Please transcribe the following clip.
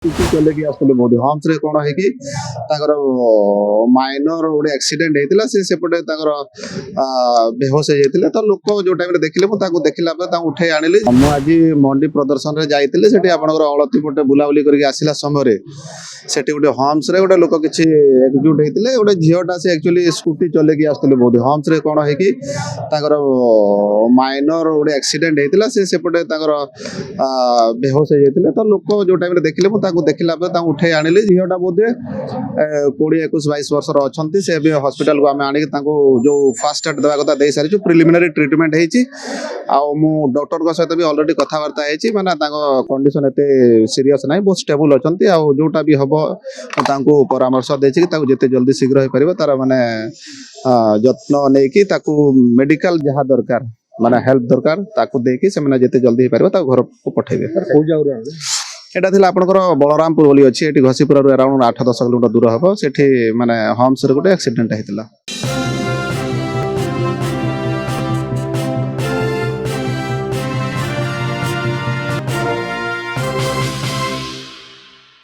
चलेकी आसुले बोध हम्स रे कोन है कि ताकर माइनर गोटे एक्सीडेंट हेतिला से सेपटे ताकर बेहोश हो जाइतिले तो लोक जो टाइम रे देखिले मु ताको देखिला पे ताको उठै आनिले हम आज मंडी प्रदर्शन रे जाइतिले सेठी आपनकर अलती पटे बुलाबुली करके आसिला समय रे सेठी गोटे हम्स रे गोटे लोक किछि एकजुट हेतिले गोटे झियोटा से एक्चुअली स्कूटी चलेकी आसुले बोध हम्स रे कोन है कि ताकर माइनर गोटे एक्सीडेंट हेतिला से सेपटे ताकर बेहोश हो जाइतिले तो लोक जो टाइम रे देखिले मु ताको देखिला पे ताको उठै आनिले झियोटा बोधे 20 21 22 वर्ष रो अछंती से भी हॉस्पिटल को आमे आनी ताको जो फास्ट एड देवा कथा दे सारी प्रिलिमिनरी ट्रीटमेंट हेची आ मु डॉक्टर को सहित भी ऑलरेडी कथा वार्ता हेची माने ताको कंडीशन एते सीरियस नाही बहुत स्टेबल अछंती आ जोटा भी हबो ताको परामर्श देछि कि ताको जते जल्दी शीघ्र होई परिबो तार माने यत्न नै कि ताको मेडिकल जहा दरकार माने हेल्प दरकार ताको देकी से माने जते जल्दी होई परिबो ताको घर को पठेबे को जाऊ एटा थिला आपनकर बलरामपुर बोली अछि एटी घसीपुर अराउंड 8-10 किलोमीटर दूर हबो सेठी माने हम्स रे गोटे एक्सीडेंट हेतिला।